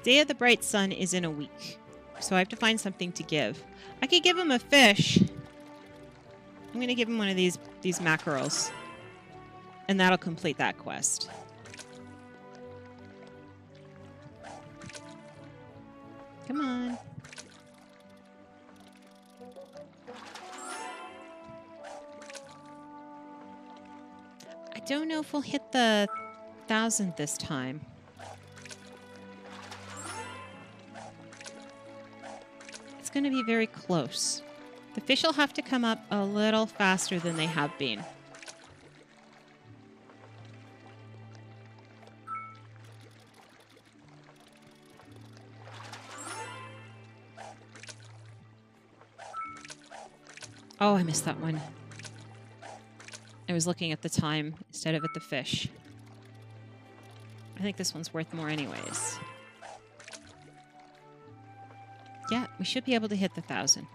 Day of the Bright Sun is in a week. So I have to find something to give. I could give him a fish. I'm going to give him one of these mackerels. And that'll complete that quest. Come on. I don't know if we'll hit the 1,000 this time. It's going to be very close. The fish will have to come up a little faster than they have been. Oh, I missed that one. I was looking at the time instead of at the fish. I think this one's worth more anyways. Yeah, we should be able to hit the 1,000.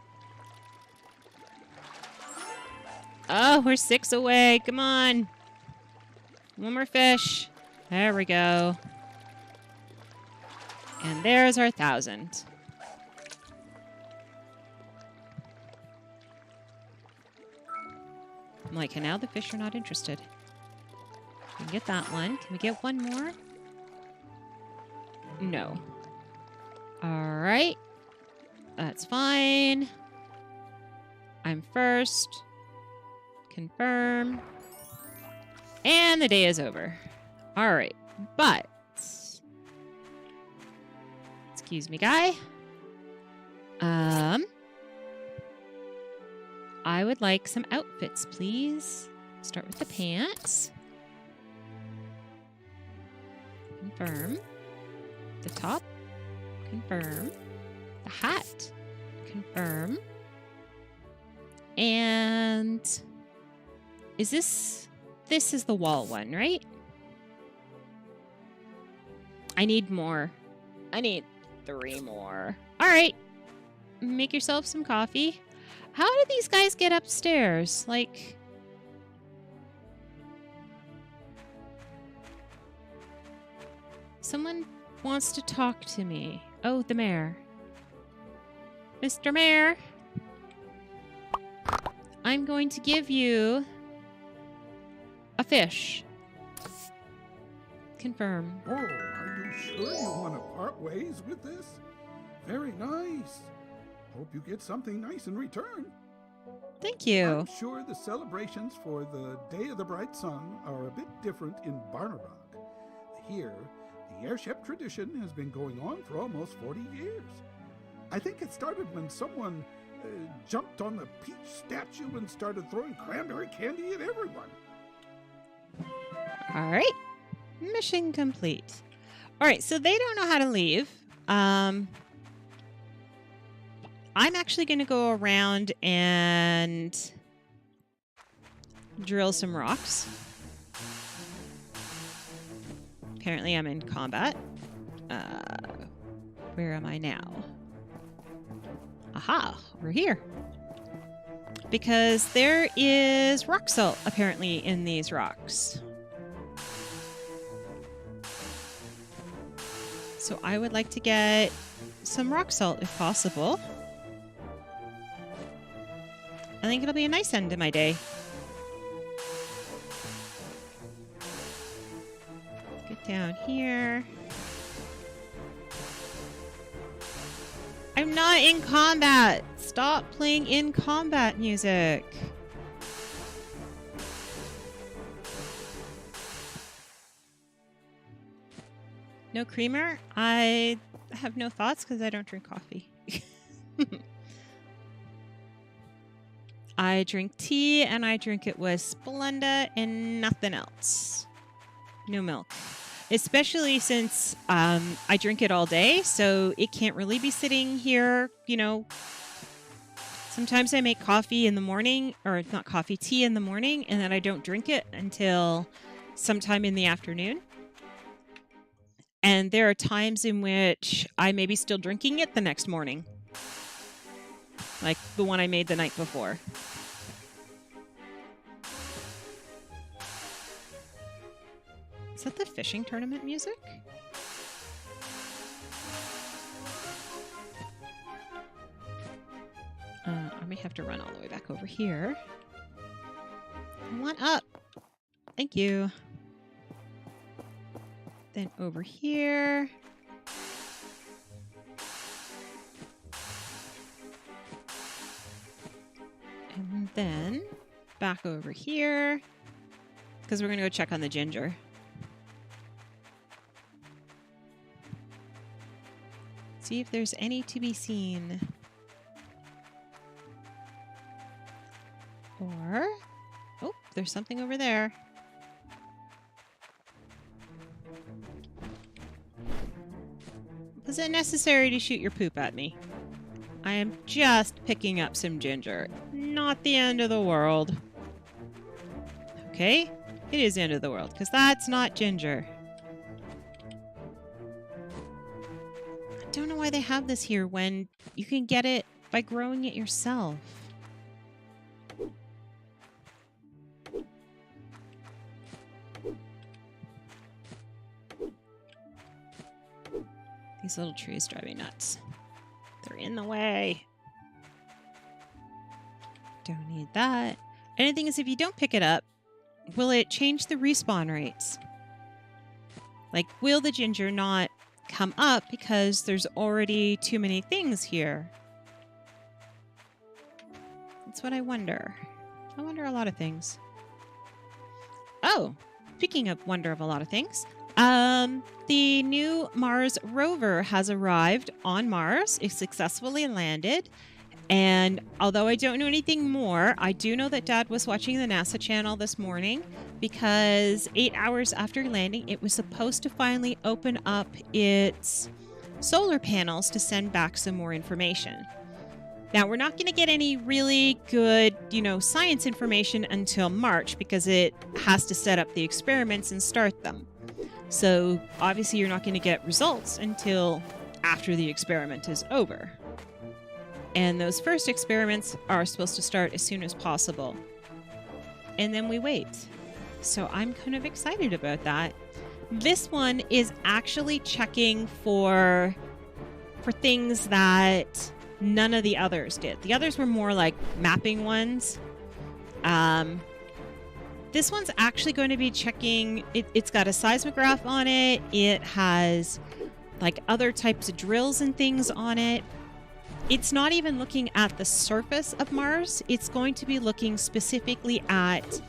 Oh, we're 6 away. Come on. One more fish. There we go. And there's our 1,000. I'm like, and now the fish are not interested. We can get that one. Can we get one more? No. All right. That's fine. I'm first. Confirm. And the day is over. All right. But, excuse me, guy. I would like some outfits, please. Start with the pants. Confirm. The top. Confirm. The hat. Confirm. And is this is the wall one, right? I need more. I need 3 more. All right. Make yourself some coffee. How did these guys get upstairs? Like, someone wants to talk to me. Oh, the mayor. Mr. Mayor, I'm going to give you a fish. Confirm. Oh, are you sure you want to part ways with this? Very nice. Hope you get something nice in return. Thank you. I'm sure the celebrations for the Day of the Bright Sun are a bit different in Barnarock. Here, the airship tradition has been going on for almost 40 years. I think it started when someone jumped on the peach statue and started throwing cranberry candy at everyone. All right. Mission complete. All right, so they don't know how to leave. I'm actually going to go around and drill some rocks. Apparently I'm in combat. Where am I now? Aha, we're here. Because there is rock salt apparently in these rocks. So I would like to get some rock salt if possible. I think it'll be a nice end to my day. Get down here. I'm not in combat. Stop playing in combat music. No creamer? I have no thoughts because I don't drink coffee. I drink tea, and I drink it with Splenda and nothing else. No milk. Especially since I drink it all day, so it can't really be sitting here, you know. Sometimes I make coffee in the morning, or not coffee, tea in the morning, and then I don't drink it until sometime in the afternoon. And there are times in which I may be still drinking it the next morning. Like the one I made the night before. Is that the fishing tournament music? have to run all the way back over here. I want up. Thank you. Then over here. And then back over here. Because we're going to go check on the ginger. See if there's any to be seen. Or, oh, there's something over there. Was it necessary to shoot your poop at me? I am just picking up some ginger. Not the end of the world. Okay, it is the end of the world, because that's not ginger. I don't know why they have this here when you can get it by growing it yourself. These little trees drive me nuts. They're in the way. Don't need that. And the thing is, if you don't pick it up, will it change the respawn rates? Like, will the ginger not come up because there's already too many things here? That's what I wonder. I wonder a lot of things. Oh, speaking of wonder of a lot of things, the new Mars rover has arrived on Mars. It successfully landed. And although I don't know anything more, I do know that Dad was watching the NASA channel this morning because 8 hours after landing, it was supposed to finally open up its solar panels to send back some more information. Now, we're not going to get any really good, science information until March because it has to set up the experiments and start them. So obviously you're not going to get results until after the experiment is over. And those first experiments are supposed to start as soon as possible. And then we wait. So I'm kind of excited about that. This one is actually checking for things that none of the others did. The others were more like mapping ones. This one's actually going to be checking, it's got a seismograph on it. It has like other types of drills and things on it. It's not even looking at the surface of Mars. It's going to be looking specifically at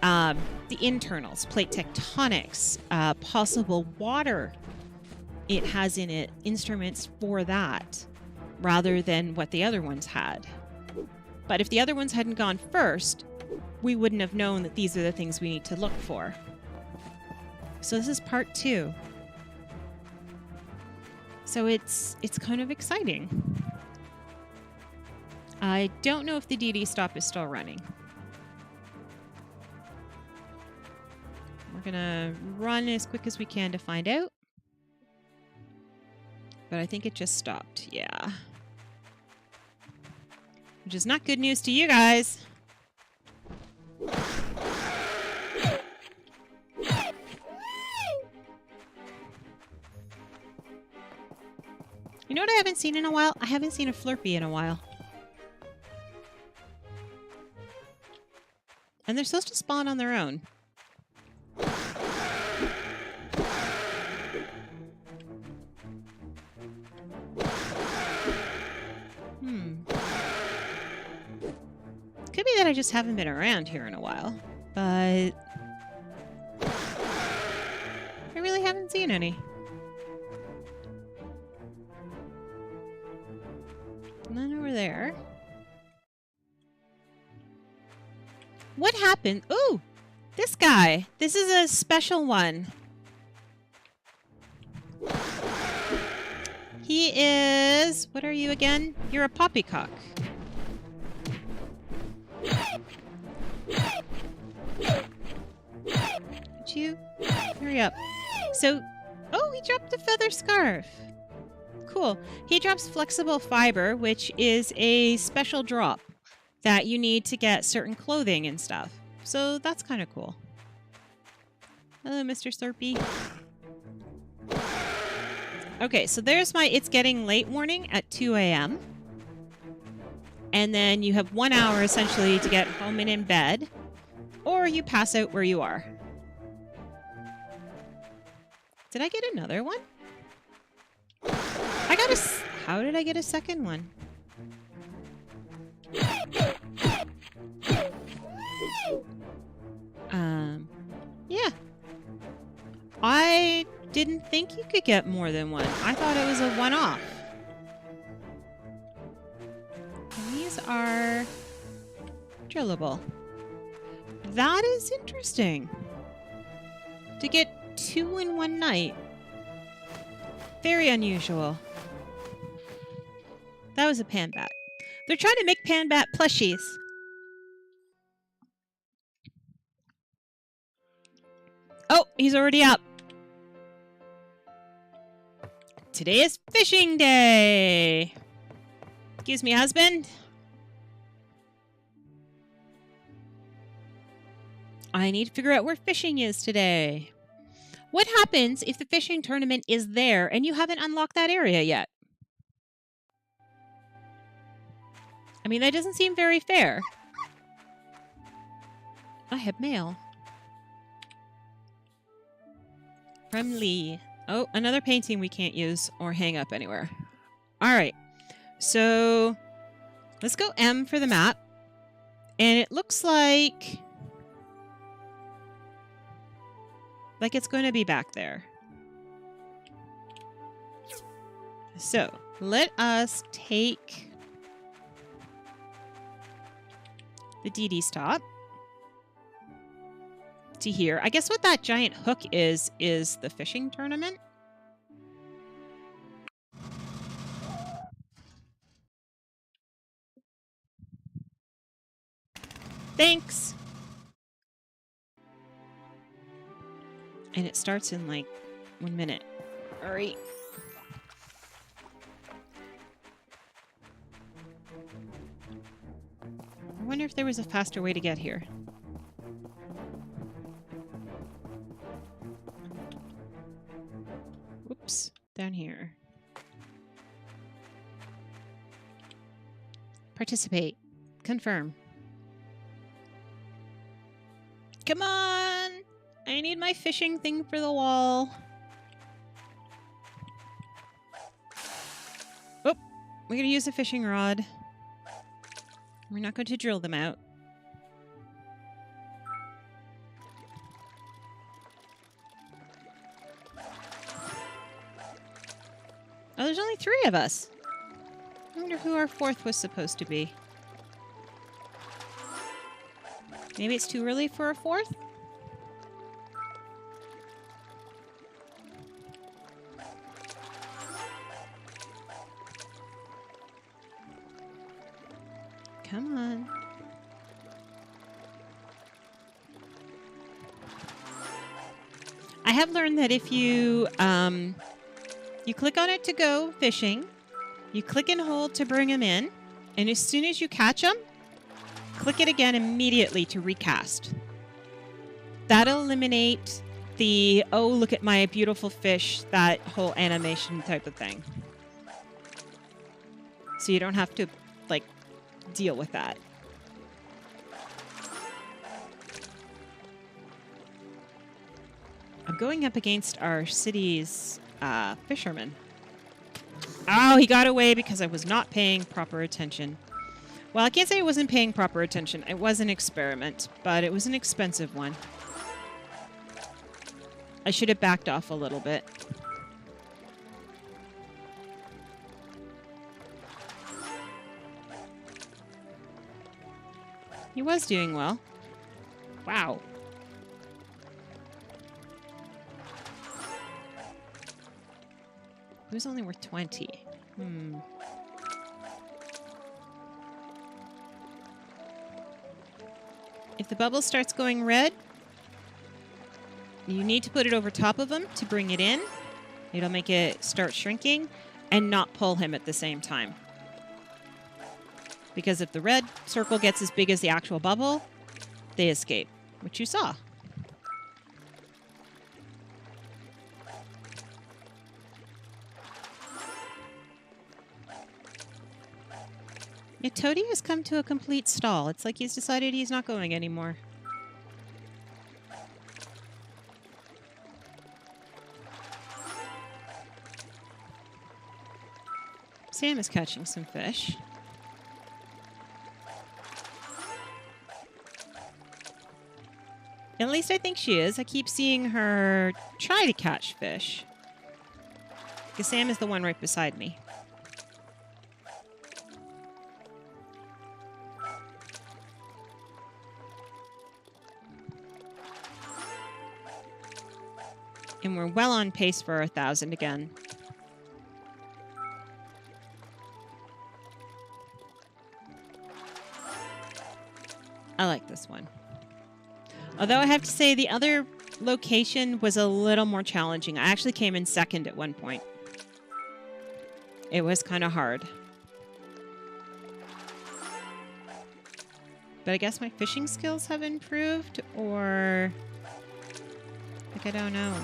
the internals, plate tectonics, possible water. It has in it instruments for that rather than what the other ones had. But if the other ones hadn't gone first, we wouldn't have known that these are the things we need to look for. So this is part 2. So it's kind of exciting. I don't know if the DD stop is still running. We're gonna run as quick as we can to find out. But I think it just stopped, yeah. Which is not good news to you guys. You know what I haven't seen in a while? I haven't seen a Flurpy in a while. And they're supposed to spawn on their own. Could be that I just haven't been around here in a while, but I really haven't seen any. None over there. What happened? Ooh, this guy. This is a special one. He is... What are you again? You're a poppycock. Could you hurry up? So, oh, he dropped a feather scarf. Cool. He drops flexible fiber, which is a special drop that you need to get certain clothing and stuff. So that's kind of cool. Hello, Mr. Slurpee. Okay, so there's my it's getting late warning at 2 a.m. and then you have 1 hour essentially to get home and in bed, or you pass out where you are. Did I get another one? I got how did I get a second one? Yeah. I didn't think you could get more than one. I thought it was a one-off. And these are drillable. That is interesting. To get 2 in one night. Very unusual. That was a panbat. They're trying to make panbat plushies. Oh, he's already up. Today is fishing day. Excuse me, husband. I need to figure out where fishing is today. What happens if the fishing tournament is there and you haven't unlocked that area yet? I mean, that doesn't seem very fair. I have mail. From Lee. Oh, another painting we can't use or hang up anywhere. All right. So let's go M for the map. And it looks like it's going to be back there. So let us take the DD stop to here. I guess what that giant hook is the fishing tournament. Thanks. And it starts in like 1 minute. All right. I wonder if there was a faster way to get here. Whoops, down here. Participate. Confirm. Come on! I need my fishing thing for the wall. Oh, we're going to use a fishing rod. We're not going to drill them out. Oh, there's only 3 of us. I wonder who our 4th was supposed to be. Maybe it's too early for a 4th? Come on. I have learned that if you you click on it to go fishing, you click and hold to bring them in, and as soon as you catch them, click it again immediately to recast. That'll eliminate the, oh, look at my beautiful fish, that whole animation type of thing. So you don't have to, like, deal with that. I'm going up against our city's fisherman. Oh, he got away because I was not paying proper attention. Well, I can't say I wasn't paying proper attention. It was an experiment, but it was an expensive one. I should have backed off a little bit. He was doing well. Wow. He was only worth 20. If the bubble starts going red, you need to put it over top of him to bring it in. It'll make it start shrinking and not pull him at the same time. Because if the red circle gets as big as the actual bubble, they escape, which you saw. Yeah, Toady has come to a complete stall. It's like he's decided he's not going anymore. Sam is catching some fish. At least I think she is. I keep seeing her try to catch fish. Because Sam is the one right beside me. And we're well on pace for 1,000 again. I like this one. Although I have to say the other location was a little more challenging. I actually came in second at one point. It was kind of hard. But I guess my fishing skills have improved, or... like, I don't know.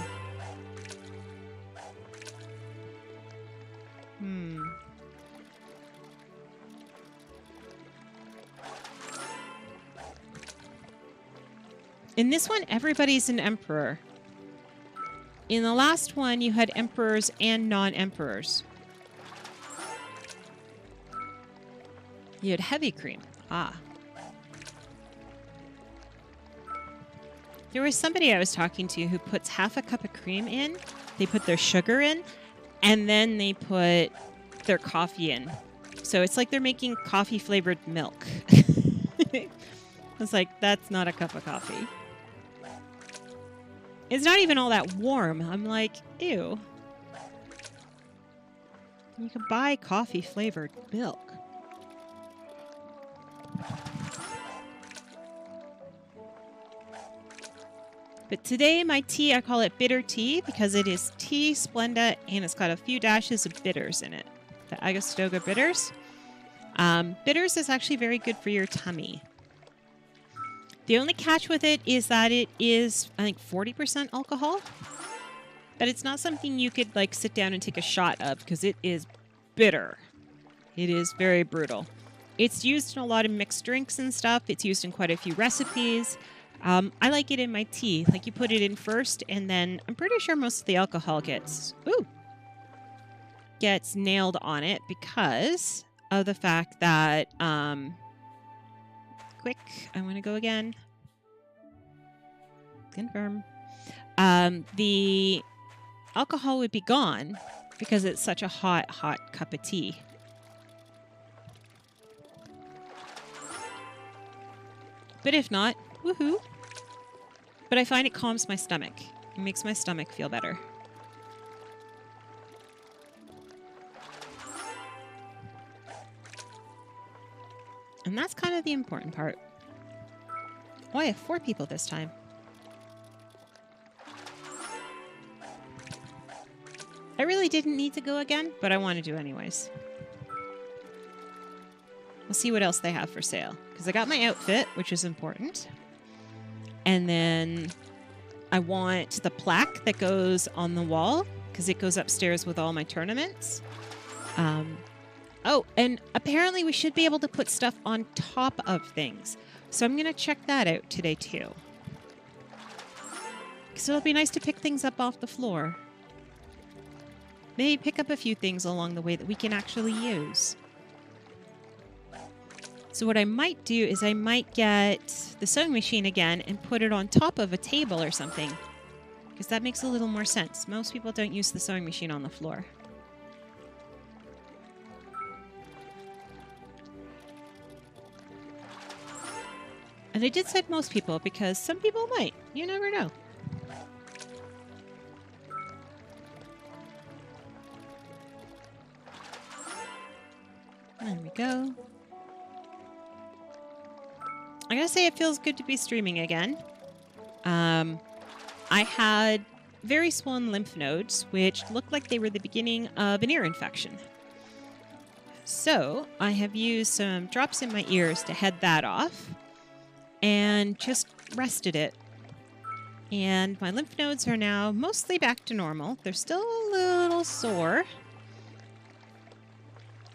In this one, everybody's an emperor. In the last one, you had emperors and non-emperors. You had heavy cream. Ah. There was somebody I was talking to who puts half a cup of cream in, they put their sugar in, and then they put their coffee in. So it's like they're making coffee-flavored milk. It's like, that's not a cup of coffee. It's not even all that warm. I'm like, ew. You can buy coffee-flavored milk. But today, my tea, I call it bitter tea because it is tea Splenda and it's got a few dashes of bitters in it. The Agastoga bitters. Bitters is actually very good for your tummy. The only catch with it is that it is, I think, 40% alcohol. But it's not something you could, like, sit down and take a shot of because it is bitter. It is very brutal. It's used in a lot of mixed drinks and stuff. It's used in quite a few recipes. I like it in my tea. Like, you put it in first, and then I'm pretty sure most of the alcohol gets nailed on it because of the fact that, quick, I want to go again. Confirm. The alcohol would be gone because it's such a hot, hot cup of tea. But if not, woohoo. But I find it calms my stomach. It makes my stomach feel better. And that's kind of the important part. Oh, I have 4 people this time. I really didn't need to go again, but I want to do anyways. We'll see what else they have for sale. Because I got my outfit, which is important. And then I want the plaque that goes on the wall, because it goes upstairs with all my tournaments. Oh, and apparently we should be able to put stuff on top of things. So I'm going to check that out today too. Because it'll be nice to pick things up off the floor. Maybe pick up a few things along the way that we can actually use. So what I might do is I might get the sewing machine again and put it on top of a table or something. Because that makes a little more sense. Most people don't use the sewing machine on the floor. And I did say most people because some people might. You never know. There we go. I gotta say it feels good to be streaming again. I had very swollen lymph nodes, which looked like they were the beginning of an ear infection. So I have used some drops in my ears to head that off and just rested it. And my lymph nodes are now mostly back to normal. They're still a little sore.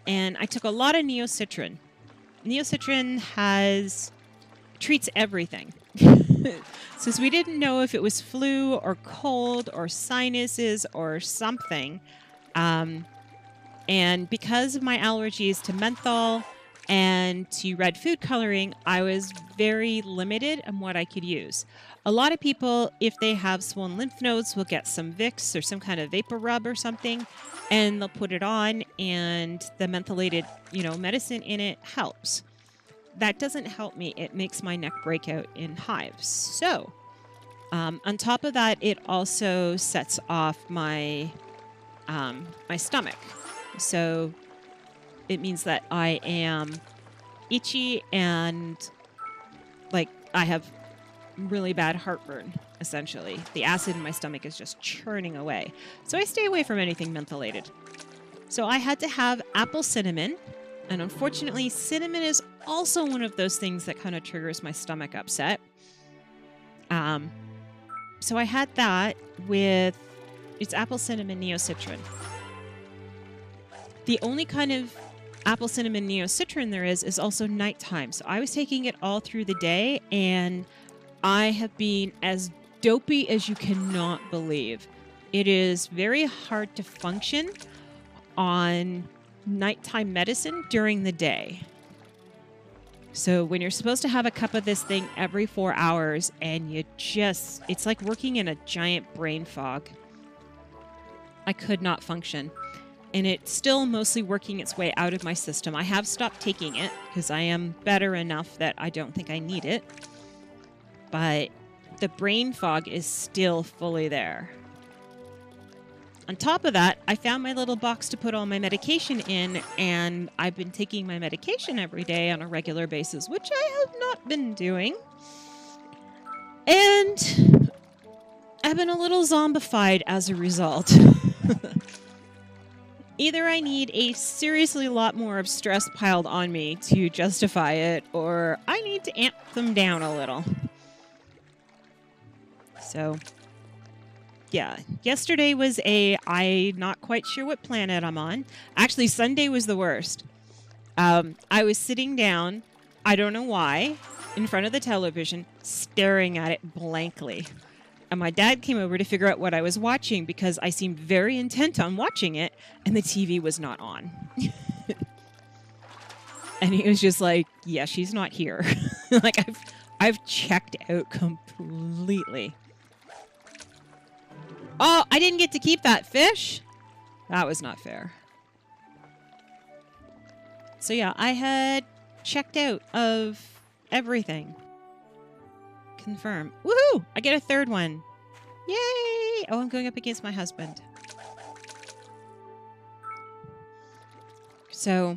And I took a lot of neocitrin Neocitrin treats everything. Since we didn't know if it was flu or cold or sinuses or something, and because of my allergies to menthol and to red food coloring, I was very limited on what I could use. A lot of people, if they have swollen lymph nodes, will get some Vicks or some kind of vapor rub or something, and they'll put it on, and the mentholated, medicine in it helps. That doesn't help me. It makes my neck break out in hives. So, on top of that, it also sets off my stomach. So it means that I am itchy and I have really bad heartburn, essentially. The acid in my stomach is just churning away. So I stay away from anything mentholated. So I had to have apple cinnamon. And unfortunately, cinnamon is also one of those things that kind of triggers my stomach upset. So I had that with, it's apple cinnamon neocitrin. The only kind of apple cinnamon neocitrin there is also nighttime. So I was taking it all through the day, and I have been as dopey as you cannot believe. It is very hard to function on nighttime medicine during the day. So when you're supposed to have a cup of this thing every 4 hours, and it's like working in a giant brain fog. I could not function. And it's still mostly working its way out of my system. I have stopped taking it because I am better enough that I don't think I need it. But the brain fog is still fully there. On top of that, I found my little box to put all my medication in, and I've been taking my medication every day on a regular basis, which I have not been doing. And I've been a little zombified as a result. Either I need a seriously lot more of stress piled on me to justify it, or I need to amp them down a little. So, yeah. Yesterday was I'm not quite sure what planet I'm on. Actually, Sunday was the worst. I was sitting down, I don't know why, in front of the television, staring at it blankly. And my dad came over to figure out what I was watching because I seemed very intent on watching it, and the TV was not on. And he was just like, yeah, she's not here. I've checked out completely. Oh, I didn't get to keep that fish? That was not fair. So yeah, I had checked out of everything. Confirm. Woohoo! I get a third one. Yay! Oh, I'm going up against my husband. So,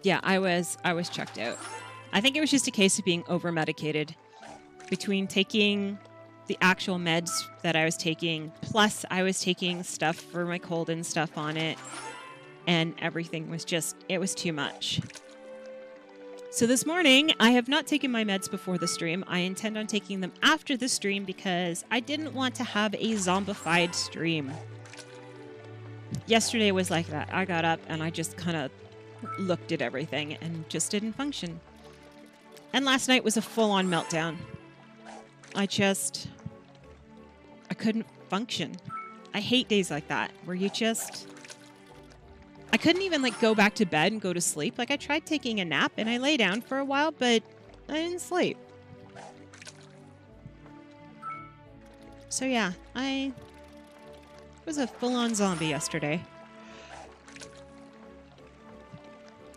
yeah, I was checked out. I think it was just a case of being over-medicated. Between taking the actual meds that I was taking, plus I was taking stuff for my cold and stuff on it, and everything was it was too much. So this morning, I have not taken my meds before the stream. I intend on taking them after the stream because I didn't want to have a zombified stream. Yesterday was like that. I got up and I just kind of looked at everything and just didn't function. And last night was a full-on meltdown. I couldn't function. I hate days like that where I couldn't even go back to bed and go to sleep. I tried taking a nap and I lay down for a while, but I didn't sleep. So yeah, I was a full-on zombie yesterday.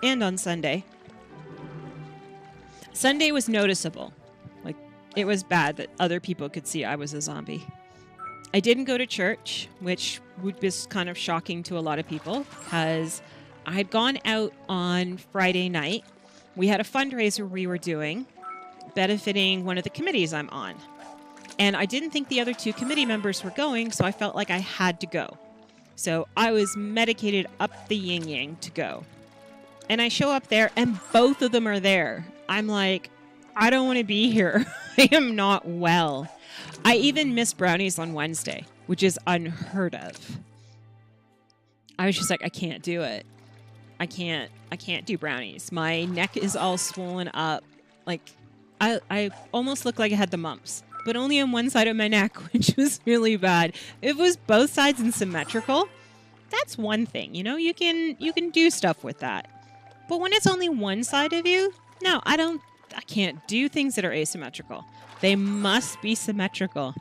And on Sunday. Sunday was noticeable. It was bad that other people could see I was a zombie. I didn't go to church, which was kind of shocking to a lot of people because I had gone out on Friday night. We had a fundraiser we were doing, benefiting one of the committees I'm on. And I didn't think the other two committee members were going, so I felt like I had to go. So I was medicated up the yin-yang to go. And I show up there, and both of them are there. I'm like, I don't want to be here. I am not well. I even missed brownies on Wednesday, which is unheard of. I was just like, I can't do it. I can't do brownies. My neck is all swollen up. Like, I almost look like I had the mumps, but only on one side of my neck, which was really bad. If it was both sides and symmetrical, that's one thing, you know, you can do stuff with that. But when it's only one side of you, no, I can't do things that are asymmetrical. They must be symmetrical.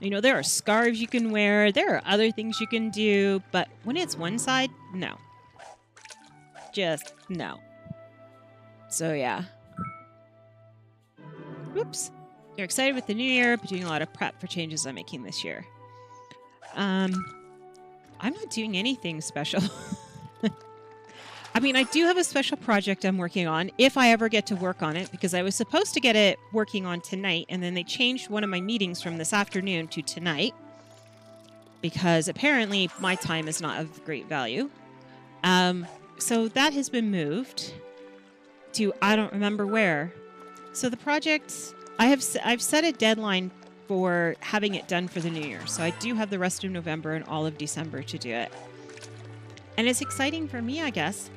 You know, there are scarves you can wear, there are other things you can do, but when it's one side, no. Just no. So yeah. Oops. You're excited with the new year, but doing a lot of prep for changes I'm making this year. I'm not doing anything special. I mean, I do have a special project I'm working on, if I ever get to work on it, because I was supposed to get it working on tonight, and then they changed one of my meetings from this afternoon to tonight, because apparently my time is not of great value. So that has been moved to I don't remember where. So the project, I've set a deadline for having it done for the new year. So I do have the rest of November and all of December to do it. And it's exciting for me, I guess.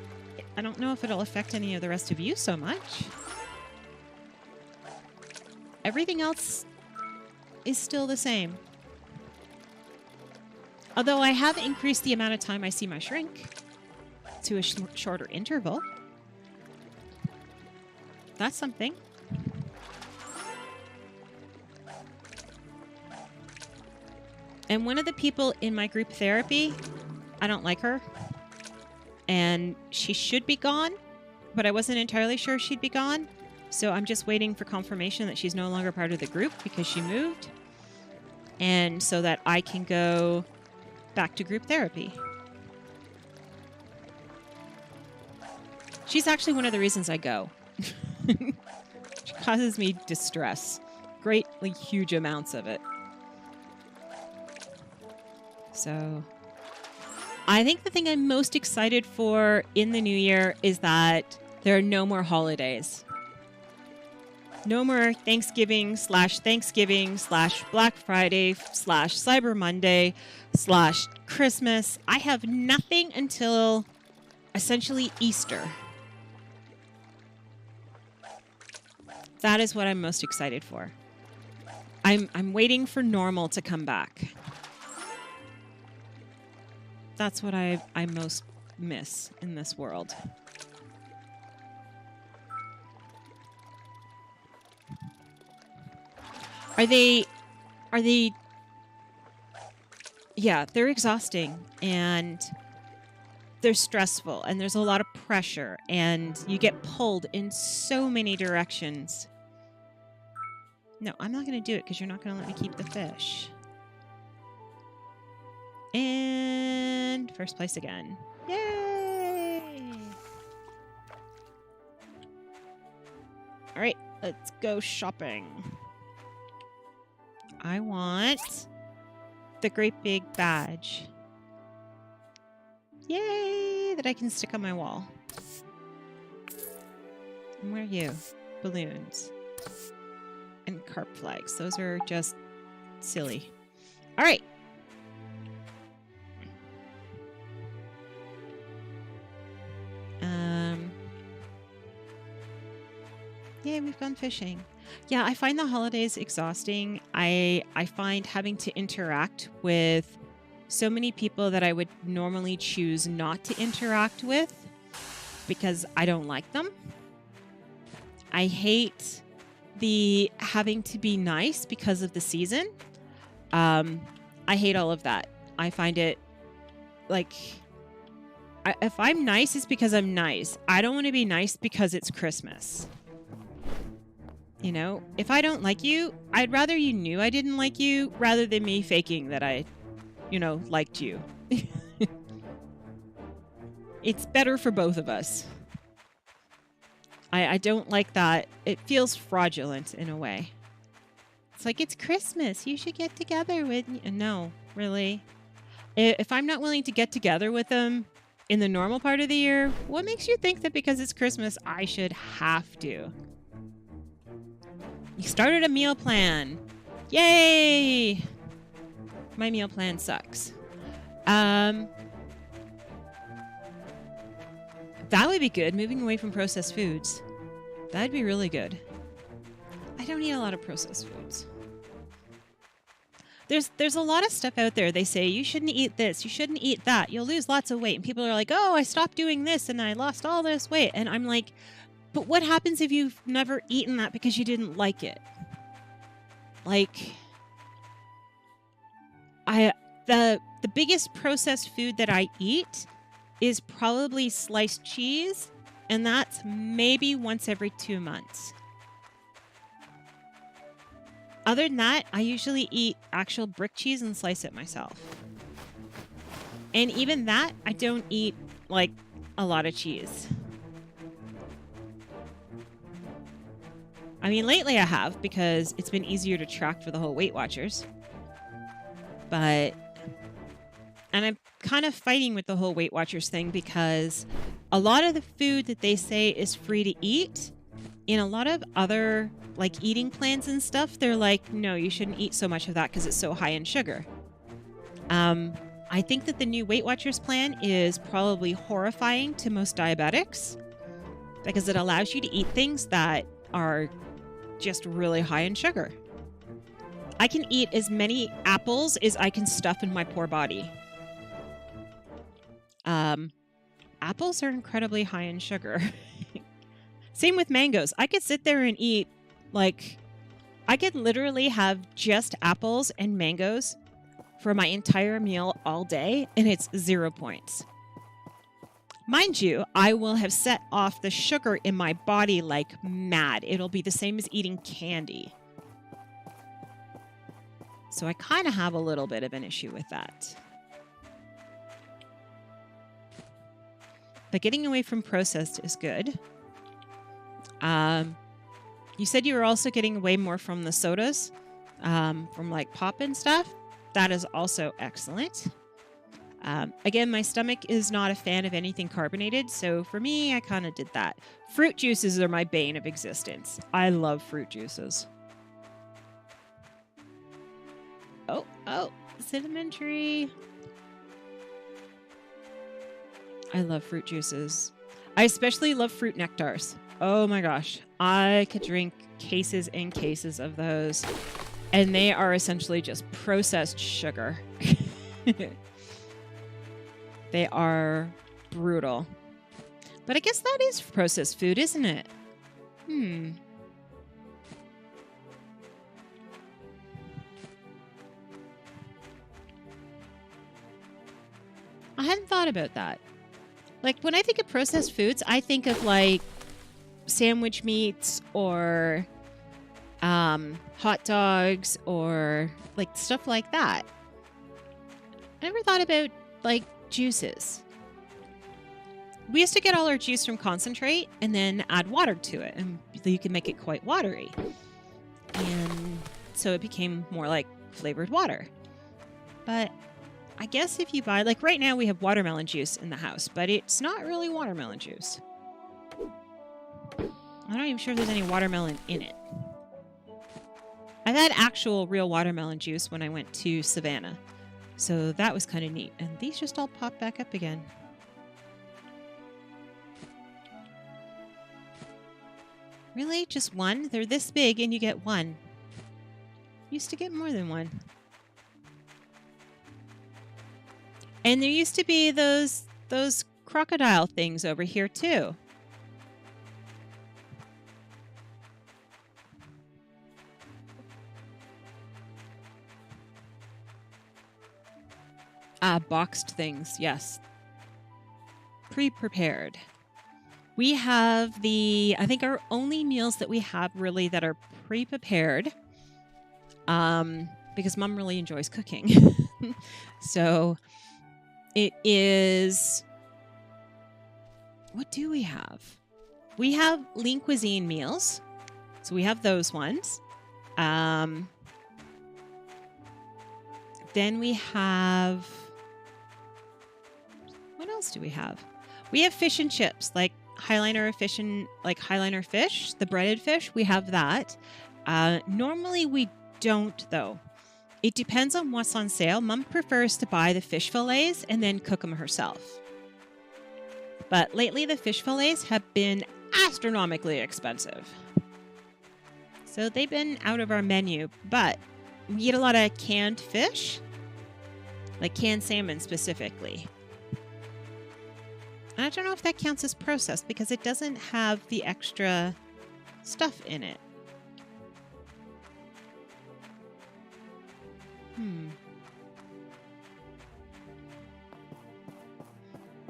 I don't know if it'll affect any of the rest of you so much. Everything else is still the same. Although I have increased the amount of time I see my shrink to a shorter interval. That's something. And one of the people in my group therapy, I don't like her. And she should be gone, but I wasn't entirely sure she'd be gone. So I'm just waiting for confirmation that she's no longer part of the group because she moved. And so that I can go back to group therapy. She's actually one of the reasons I go. She causes me distress. Greatly huge amounts of it. So I think the thing I'm most excited for in the new year is that there are no more holidays. No more Thanksgiving / Black Friday / Cyber Monday / Christmas. I have nothing until essentially Easter. That is what I'm most excited for. I'm waiting for normal to come back. That's what I most miss in this world. Are they yeah, they're exhausting and they're stressful and there's a lot of pressure and you get pulled in so many directions. No, I'm not going to do it because you're not going to let me keep the fish. And first place again. Yay! All right, let's go shopping. I want the great big badge. Yay! That I can stick on my wall. And where are you? Balloons. And carp flags. Those are just silly. All right. Yeah, we've gone fishing. Yeah, I find the holidays exhausting. I find having to interact with so many people that I would normally choose not to interact with because I don't like them. I hate the having to be nice because of the season. I hate all of that. I find it like if I'm nice, it's because I'm nice. I don't want to be nice because it's Christmas. You know, if I don't like you, I'd rather you knew I didn't like you rather than me faking that I, liked you. It's better for both of us. I don't like that. It feels fraudulent in a way. It's like, it's Christmas. You should get together with me. No, really. If I'm not willing to get together with them in the normal part of the year, what makes you think that because it's Christmas, I should have to? You started a meal plan. Yay! My meal plan sucks. That would be good, moving away from processed foods. That'd be really good. I don't eat a lot of processed foods. There's a lot of stuff out there. They say, you shouldn't eat this, you shouldn't eat that, you'll lose lots of weight. And people are like, oh, I stopped doing this and I lost all this weight. And I'm like, but what happens if you've never eaten that because you didn't like it? Like, the biggest processed food that I eat is probably sliced cheese, and that's maybe once every 2 months. Other than that, I usually eat actual brick cheese and slice it myself. And even that, I don't eat, like, a lot of cheese. I mean, lately I have, because it's been easier to track for the whole Weight Watchers. And I'm kind of fighting with the whole Weight Watchers thing, because a lot of the food that they say is free to eat, in a lot of other like eating plans and stuff, they're like, no, you shouldn't eat so much of that because it's so high in sugar. I think that the new Weight Watchers plan is probably horrifying to most diabetics, because it allows you to eat things that are just really high in sugar. I can eat as many apples as I can stuff in my poor body. Apples are incredibly high in sugar. Same with mangoes. I could sit there and eat, like, I could literally have just apples and mangoes for my entire meal all day, and it's 0 points. Mind you, I will have set off the sugar in my body like mad. It'll be the same as eating candy. So I kind of have a little bit of an issue with that. But getting away from processed is good. You said you were also getting away more from the sodas, from like pop and stuff. That is also excellent. Again, my stomach is not a fan of anything carbonated, so for me, I kind of did that. Fruit juices are my bane of existence. I love fruit juices. Oh, cinnamon tree. I love fruit juices. I especially love fruit nectars. Oh my gosh. I could drink cases and cases of those. And they are essentially just processed sugar. They are brutal. But I guess that is processed food, isn't it? I hadn't thought about that. Like, when I think of processed foods, I think of, like, sandwich meats or hot dogs or, like, stuff like that. I never thought about, like, juices. We used to get all our juice from concentrate and then add water to it, and you can make it quite watery. And so it became more like flavored water. But I guess if you buy, like right now we have watermelon juice in the house, but it's not really watermelon juice. I'm not even sure if there's any watermelon in it. I've had actual real watermelon juice when I went to Savannah. So that was kind of neat. And these just all pop back up again. Really? Just one? They're this big and you get one. Used to get more than one. And there used to be those crocodile things over here too. Boxed things, yes. Pre-prepared. We have I think our only meals that we have really that are pre-prepared, because Mom really enjoys cooking. So it is, what do we have? We have lean cuisine meals. So we have those ones. Then we have, what else do we have? We have fish and chips, like Highliner fish, the breaded fish. We have that. Normally we don't, though. It depends on what's on sale. Mom prefers to buy the fish fillets and then cook them herself. But lately the fish fillets have been astronomically expensive. So they've been out of our menu, but we eat a lot of canned fish, like canned salmon specifically. And I don't know if that counts as processed because it doesn't have the extra stuff in it.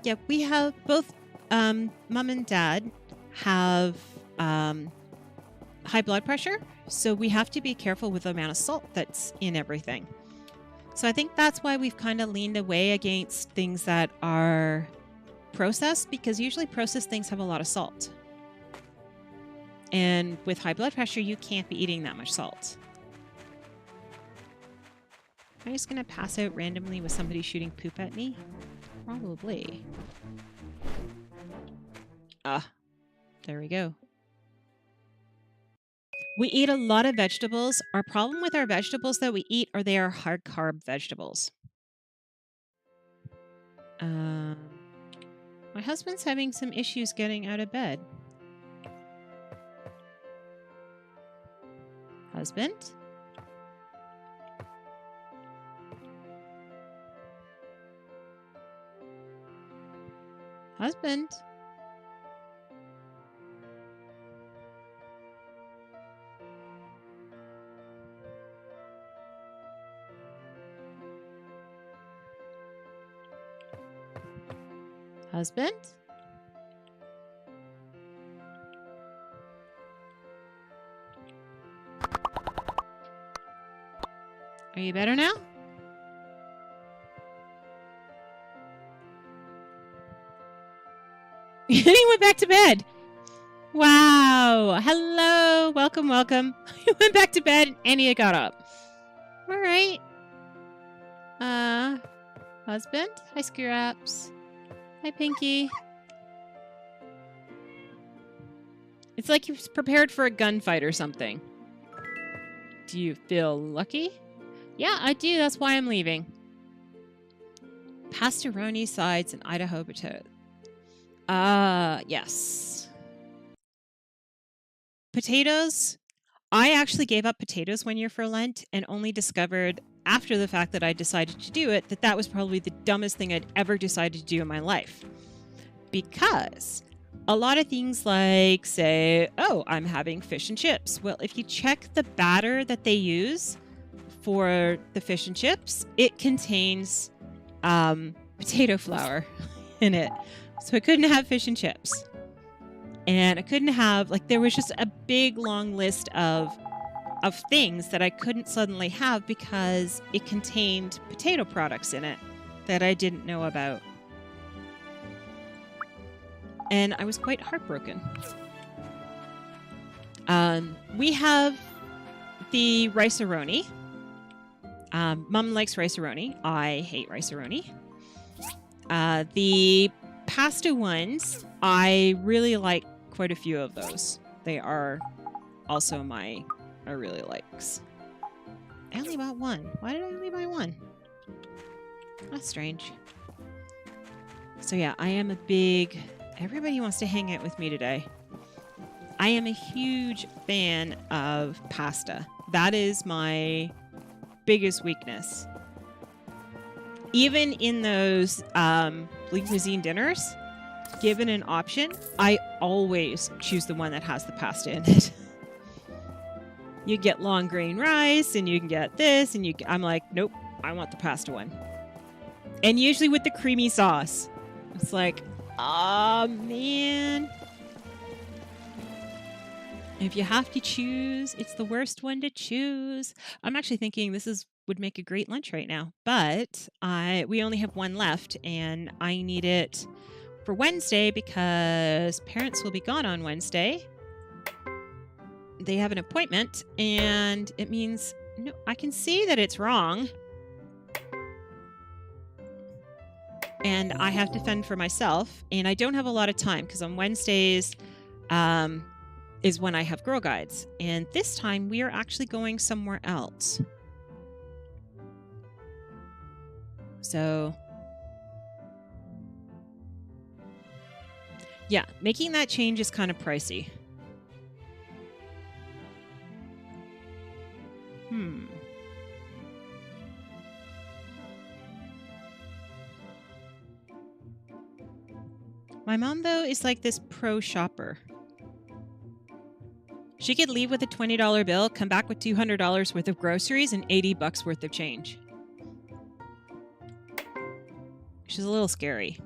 Yeah, we have both Mom and Dad have high blood pressure, so we have to be careful with the amount of salt that's in everything. So I think that's why we've kind of leaned away against things that are processed, because usually processed things have a lot of salt. And with high blood pressure, you can't be eating that much salt. Am I just going to pass out randomly with somebody shooting poop at me? Probably. Ah, there we go. We eat a lot of vegetables. Our problem with our vegetables that we eat are they are hard carb vegetables. My husband's having some issues getting out of bed. Husband? Husband? Husband? Are you better now? He went back to bed. Wow. Hello. Welcome, welcome. He went back to bed and he got up. All right. Husband? Hi, Scraps. Hi, Pinky. It's like you've prepared for a gunfight or something. Do you feel lucky? Yeah, I do. That's why I'm leaving. Pastoroni sides and Idaho potato. Yes. Potatoes. I actually gave up potatoes one year for Lent and only discovered after the fact that I decided to do it that that was probably the dumbest thing I'd ever decided to do in my life. Because a lot of things like, say, oh, I'm having fish and chips. Well, if you check the batter that they use for the fish and chips, it contains potato flour in it. So I couldn't have fish and chips. And I couldn't have, like, there was just a big long list of things that I couldn't suddenly have because it contained potato products in it that I didn't know about. And I was quite heartbroken. We have the rice-a-roni. Mom likes rice-a-roni. I hate rice-a-roni. The pasta ones, I really like quite a few of those. They are also my really likes. I only bought one. Why did I only buy one? That's strange. So yeah, I am a big... Everybody wants to hang out with me today. I am a huge fan of pasta. That is my biggest weakness. Even in those League Cuisine dinners, given an option, I always choose the one that has the pasta in it. You get long grain rice, and you can get this, and I'm like, nope, I want the pasta one. And usually with the creamy sauce. It's like, oh, man. If you have to choose, it's the worst one to choose. I'm actually thinking this would make a great lunch right now, but we only have one left, and I need it for Wednesday because parents will be gone on Wednesday. They have an appointment, and it means no, I can see that it's wrong. And I have to fend for myself, and I don't have a lot of time because on Wednesdays is when I have Girl Guides. And this time we are actually going somewhere else. So Yeah, making that change is kind of pricey. My mom, though, is like this pro shopper. She could leave with a $20 bill, come back with $200 worth of groceries and $80 worth of change. She's a little scary.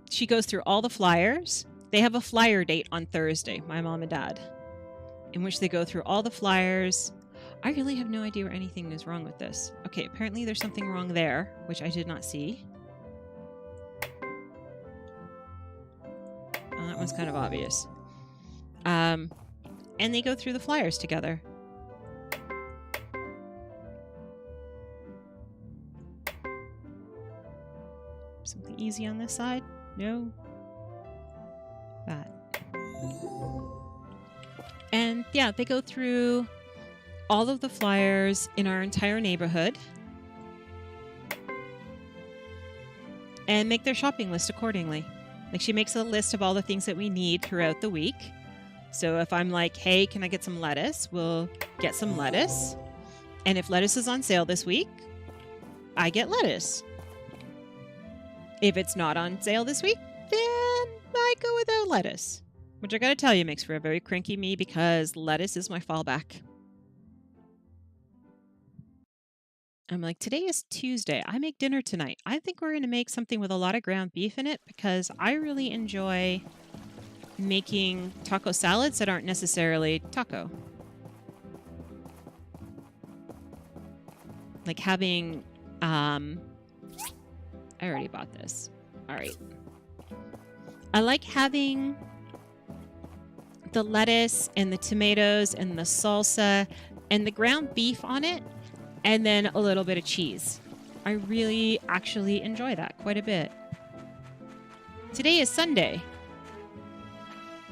She goes through all the flyers. They have a flyer date on Thursday, my mom and dad, in which they go through all the flyers. I really have no idea where anything is wrong with this. Okay, apparently there's something wrong there, which I did not see. Oh, that one's kind of obvious. And they go through the flyers together. Something easy on this side? No. That. And yeah, they go through all of the flyers in our entire neighborhood and make their shopping list accordingly. Like, she makes a list of all the things that we need throughout the week. So if I'm like, hey, can I get some lettuce? We'll get some lettuce. And if lettuce is on sale this week, I get lettuce. If it's not on sale this week, then I go without lettuce. Which I gotta tell you makes for a very cranky me because lettuce is my fallback. I'm like, today is Tuesday. I make dinner tonight. I think we're gonna make something with a lot of ground beef in it because I really enjoy making taco salads that aren't necessarily taco. Like having, I already bought this. All right. I like having the lettuce and the tomatoes and the salsa and the ground beef on it, and then a little bit of cheese. I really actually enjoy that quite a bit. Today is Sunday.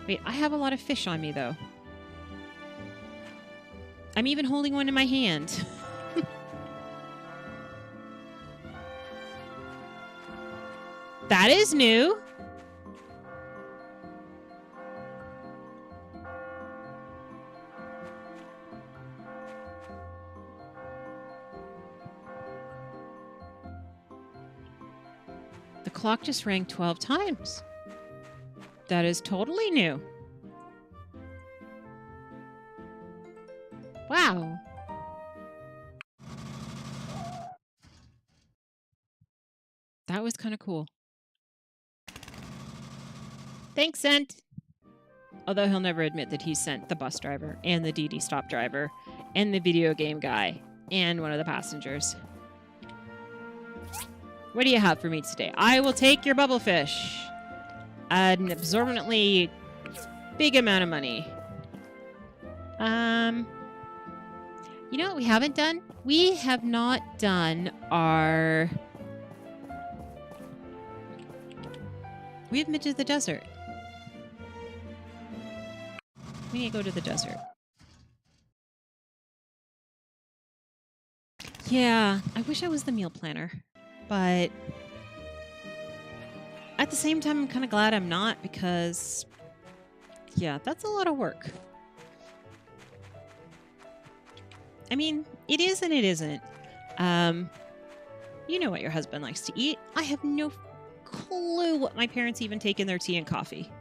Wait, I have a lot of fish on me, though. I'm even holding one in my hand. That is new. The clock just rang 12 times. That is totally new. Wow. That was kind of cool. Thanks, Sent. Although he'll never admit that he sent the bus driver and the DD stop driver and the video game guy and one of the passengers. What do you have for me today? I will take your bubblefish. An absorbently big amount of money. You know what we haven't done? We have not done our... We haven't been to the desert. We need to go to the desert. Yeah, I wish I was the meal planner, but at the same time, I'm kind of glad I'm not because, yeah, that's a lot of work. I mean, it is and it isn't. You know what your husband likes to eat. I have no clue what my parents even take in their tea and coffee.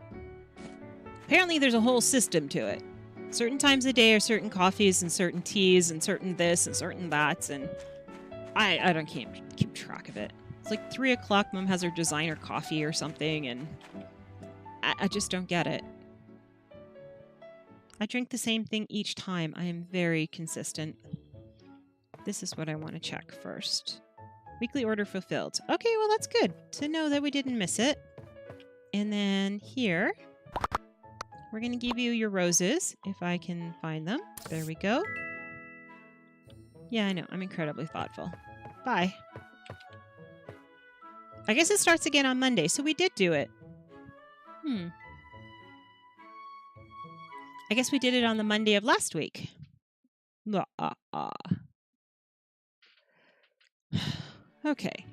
Apparently, there's a whole system to it. Certain times of day are certain coffees and certain teas and certain this and certain that, and I don't keep track of it. It's like 3 o'clock, Mom has her designer coffee or something, and I just don't get it. I drink the same thing each time. I am very consistent. This is what I want to check first. Weekly order fulfilled. Okay, well, that's good to know that we didn't miss it. And then here... We're going to give you your roses, if I can find them. There we go. Yeah, I know. I'm incredibly thoughtful. Bye. I guess it starts again on Monday, so we did do it. I guess we did it on the Monday of last week. Okay.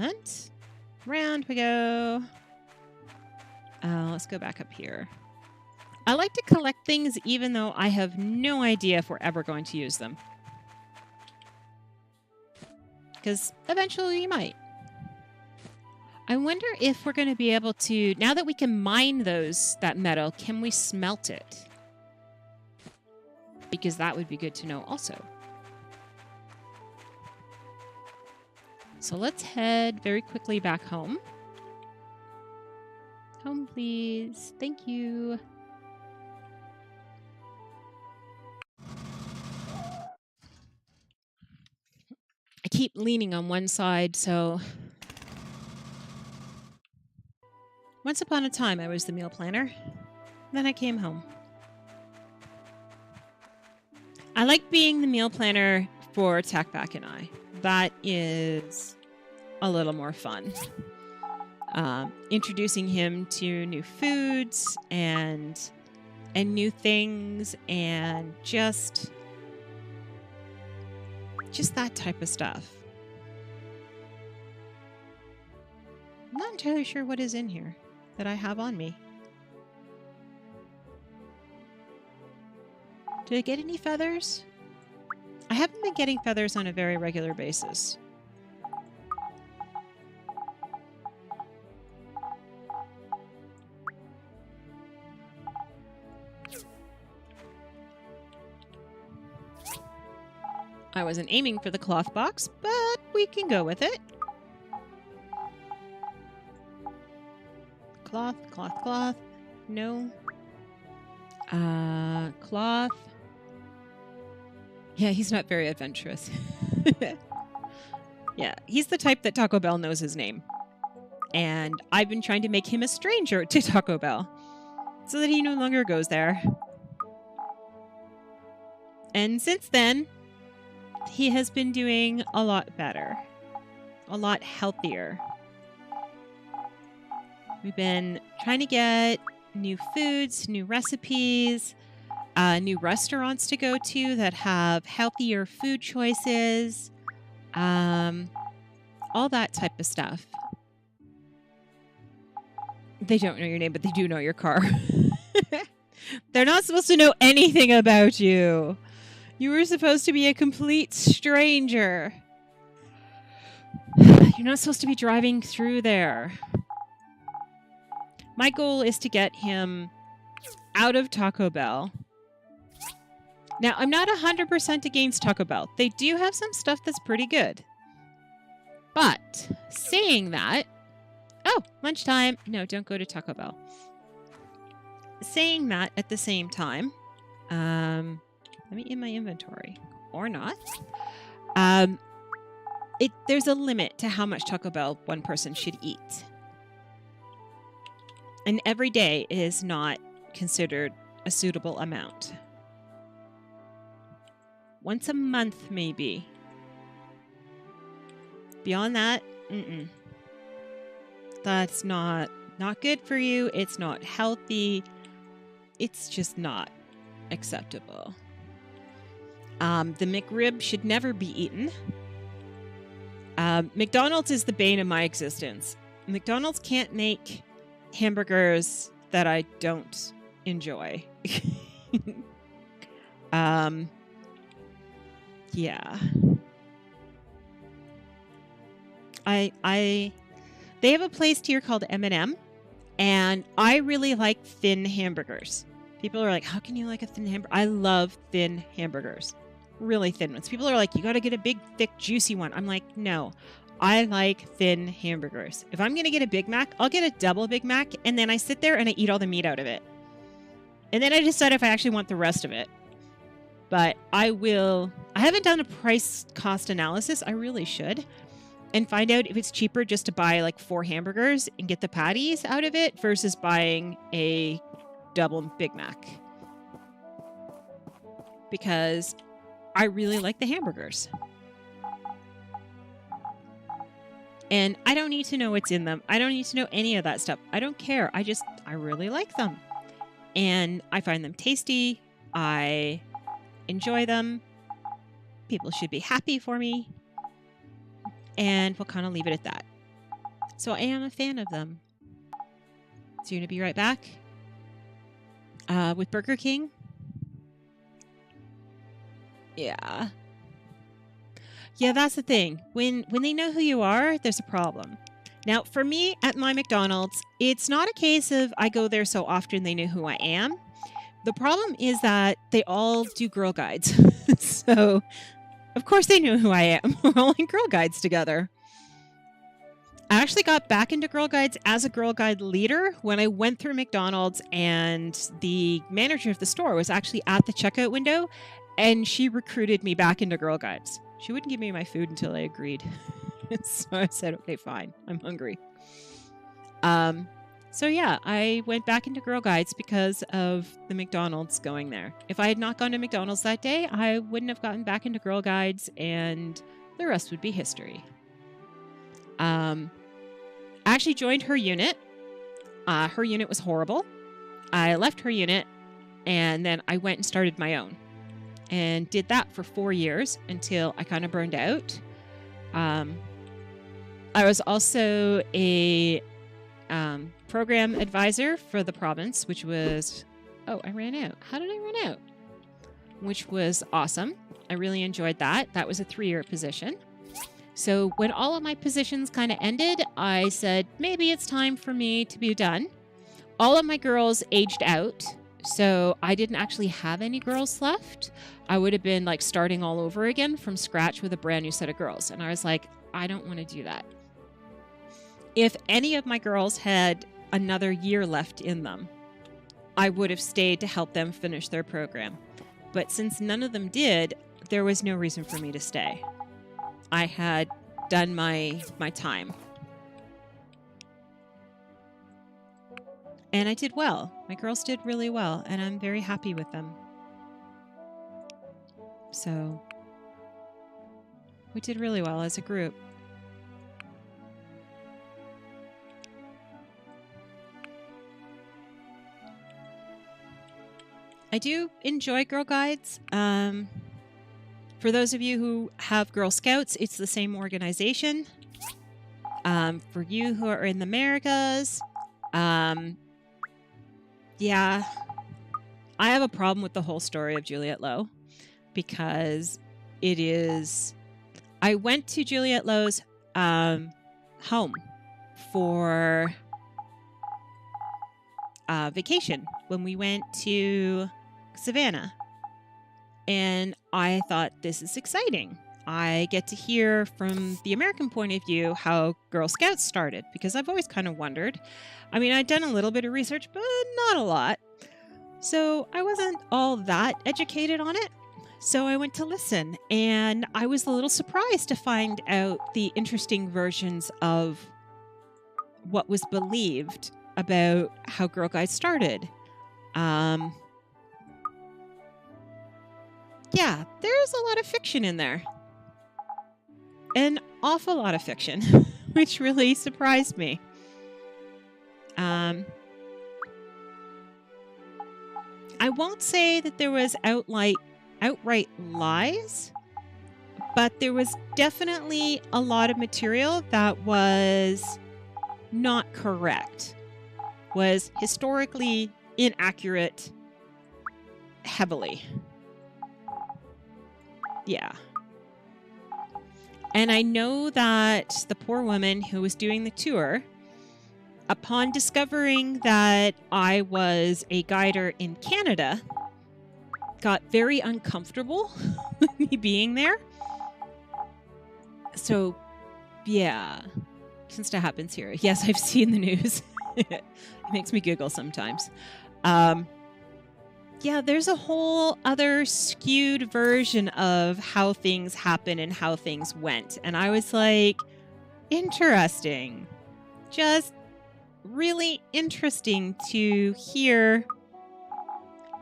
And round we go. Let's go back up here. I like to collect things even though I have no idea if we're ever going to use them. Because eventually you might. I wonder if we're going to be able to, now that we can mine that metal, can we smelt it? Because that would be good to know also. So let's head very quickly back home. Home, please. Thank you. I keep leaning on one side, so... Once upon a time, I was the meal planner. Then I came home. I like being the meal planner for Tackback and I. That is a little more fun. Introducing him to new foods and new things and just that type of stuff. I'm not entirely sure what is in here that I have on me. Did I get any feathers? I haven't been getting feathers on a very regular basis. I wasn't aiming for the cloth box, but we can go with it. Cloth, cloth, cloth. No. Cloth. Yeah, he's not very adventurous. Yeah, he's the type that Taco Bell knows his name. And I've been trying to make him a stranger to Taco Bell so that he no longer goes there. And since then, he has been doing a lot better, a lot healthier. We've been trying to get new foods, new recipes, new restaurants to go to that have healthier food choices, all that type of stuff. They don't know your name, but they do know your car. They're not supposed to know anything about you. You were supposed to be a complete stranger. You're not supposed to be driving through there. My goal is to get him out of Taco Bell. Now, I'm not 100% against Taco Bell. They do have some stuff that's pretty good. But, saying that... Oh, lunchtime. No, don't go to Taco Bell. Saying that at the same time... let me in my inventory. Or not. There's a limit to how much Taco Bell one person should eat. And every day is not considered a suitable amount. Once a month, maybe. Beyond that, that's not good for you. It's not healthy. It's just not acceptable. The McRib should never be eaten. McDonald's is the bane of my existence. McDonald's can't make hamburgers that I don't enjoy. Yeah. They have a place here called M&M, and I really like thin hamburgers. People are like, how can you like a thin hamburger? I love thin hamburgers. Really thin ones. People are like, you got to get a big, thick, juicy one. I'm like, no. I like thin hamburgers. If I'm going to get a Big Mac, I'll get a double Big Mac, and then I sit there and I eat all the meat out of it. And then I decide if I actually want the rest of it. But I haven't done a price cost analysis. I really should. And find out if it's cheaper just to buy like 4 hamburgers and get the patties out of it versus buying a double Big Mac. Because I really like the hamburgers. And I don't need to know what's in them. I don't need to know any of that stuff. I don't care. I really like them. And I find them tasty. I enjoy them. People should be happy for me. And we'll kind of leave it at that. So I am a fan of them. So you're going to be right back with Burger King. Yeah. Yeah, that's the thing. When they know who you are, there's a problem. Now, for me at my McDonald's, it's not a case of I go there so often they know who I am. The problem is that they all do Girl Guides. So, of course they know who I am. We're all in Girl Guides together. I actually got back into Girl Guides as a Girl Guide leader when I went through McDonald's, and the manager of the store was actually at the checkout window, and she recruited me back into Girl Guides. She wouldn't give me my food until I agreed. So I said, okay, fine. I'm hungry. So yeah, I went back into Girl Guides because of the McDonald's going there. If I had not gone to McDonald's that day, I wouldn't have gotten back into Girl Guides, and the rest would be history. I actually joined her unit. Her unit was horrible. I left her unit, and then I went and started my own, and did that for 4 years until I kind of burned out. I was also a program advisor for the province, which was... Oh, I ran out. How did I run out? Which was awesome. I really enjoyed that. That was a 3-year position. So when all of my positions kind of ended, I said, maybe it's time for me to be done. All of my girls aged out, so I didn't actually have any girls left. I would have been like starting all over again from scratch with a brand new set of girls. And I was like, I don't want to do that. If any of my girls had another year left in them, I would have stayed to help them finish their program. But since none of them did, there was no reason for me to stay. I had done my time. And I did well. My girls did really well, and I'm very happy with them. So we did really well as a group. I do enjoy Girl Guides. For those of you who have Girl Scouts, it's the same organization. For you who are in the Americas, yeah, I have a problem with the whole story of Juliet Lowe because it is... I went to Juliet Lowe's home for vacation when we went to Savannah. And I thought, this is exciting. I get to hear from the American point of view how Girl Scouts started, because I've always kind of wondered. I mean, I'd done a little bit of research, but not a lot. So I wasn't all that educated on it. So I went to listen, and I was a little surprised to find out the interesting versions of what was believed about how Girl Guides started. Yeah, there's a lot of fiction in there. An awful lot of fiction, which really surprised me. I won't say that there was outright lies, but there was definitely a lot of material that was not correct, was historically inaccurate heavily. Yeah. And I know that the poor woman who was doing the tour, upon discovering that I was a guider in Canada, got very uncomfortable with me being there. So, yeah, tends to happens here. Yes, I've seen the news. It makes me giggle sometimes. Yeah, there's a whole other skewed version of how things happen and how things went. And I was like, interesting. Just really interesting to hear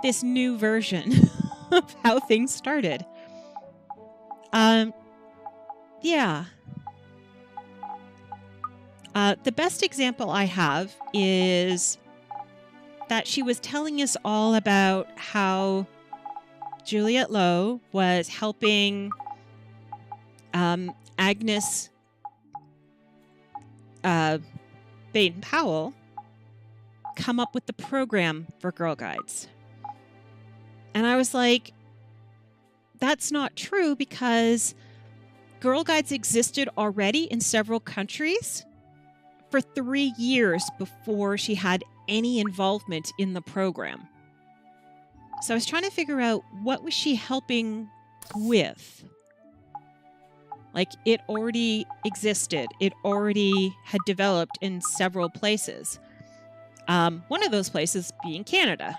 this new version of how things started. Yeah. The best example I have is that she was telling us all about how Juliet Lowe was helping Agnes Baden Powell come up with the program for Girl Guides. And I was like, that's not true, because Girl Guides existed already in several countries for 3 years before she had any involvement in the program. So I was trying to figure out, what was she helping with? Like, it already existed. It already had developed in several places. One of those places being Canada.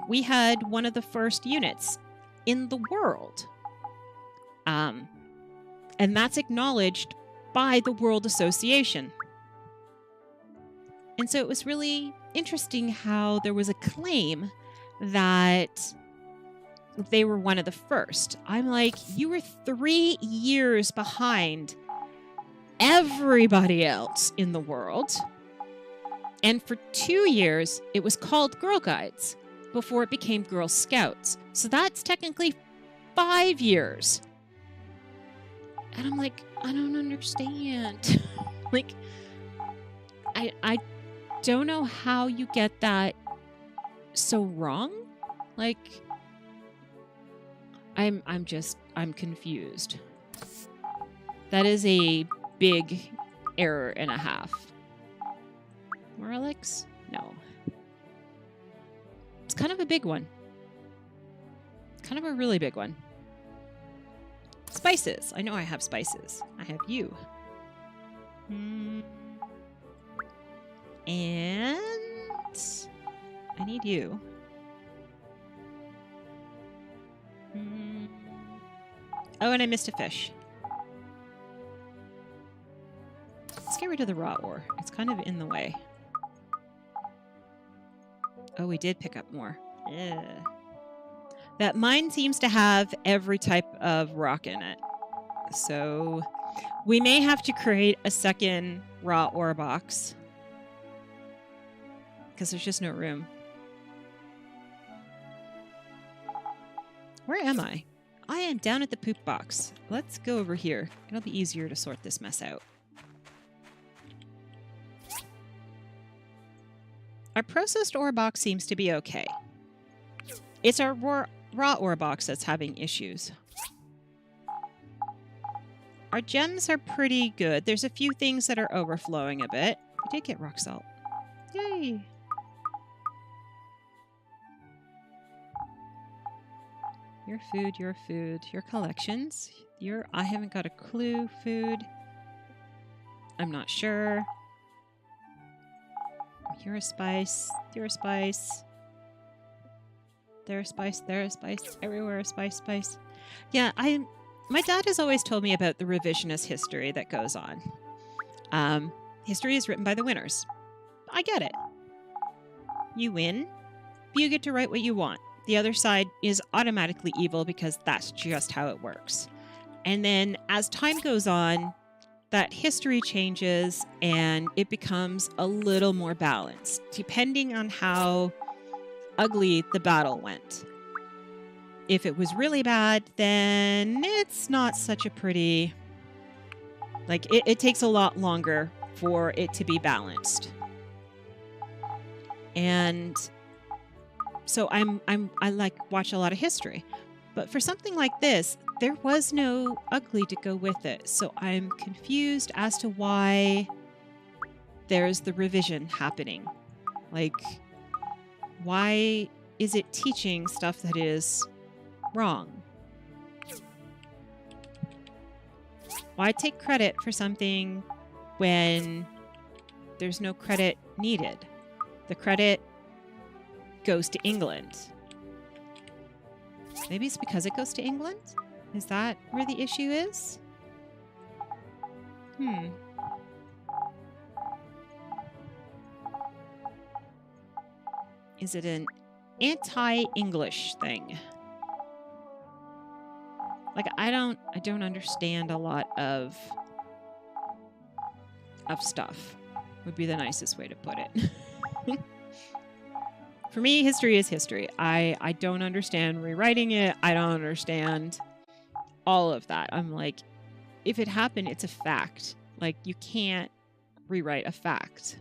We had one of the first units in the world. And that's acknowledged by the World Association. And so it was really interesting how there was a claim that they were one of the first. I'm like, you were 3 years behind everybody else in the world. And for 2 years, it was called Girl Guides before it became Girl Scouts. So that's technically 5 years. And I'm like, I don't understand. Like, I don't know how you get that so wrong. Like, I'm confused. That is a big error and a half. More Alex? No. It's kind of a big one. Kind of a really big one. Spices. I know I have spices. I have you. And I need you. Oh, and I missed a fish. Let's get rid of the raw ore. It's kind of in the way. Oh, we did pick up more. Ugh. That mine seems to have every type of rock in it. So we may have to create a second raw ore box, because there's just no room. Where am I? I am down at the poop box. Let's go over here. It'll be easier to sort this mess out. Our processed ore box seems to be okay. It's our raw ore box that's having issues. Our gems are pretty good. There's a few things that are overflowing a bit. We did get rock salt. Yay! Your food, your collections, your I haven't got a clue food. I'm not sure. You're a spice, you're a spice. There a spice, there a spice, everywhere a spice, spice. Yeah, my dad has always told me about the revisionist history that goes on. History is written by the winners. I get it. You win, you get to write what you want. The other side is automatically evil because that's just how it works. And then as time goes on, that history changes and it becomes a little more balanced, depending on how ugly the battle went. If it was really bad, then it's not such a pretty... Like, it takes a lot longer for it to be balanced. And so I like watch a lot of history. But for something like this, there was no ugly to go with it. So I'm confused as to why there's the revision happening. Like, why is it teaching stuff that is wrong? Why take credit for something when there's no credit needed? The credit goes to England. Maybe it's because it goes to England? Is that where the issue is? Is it an anti-English thing? Like, I don't understand a lot of stuff, would be the nicest way to put it. For me, history is history. I don't understand rewriting it. I don't understand all of that. I'm like, if it happened, it's a fact. Like, you can't rewrite a fact.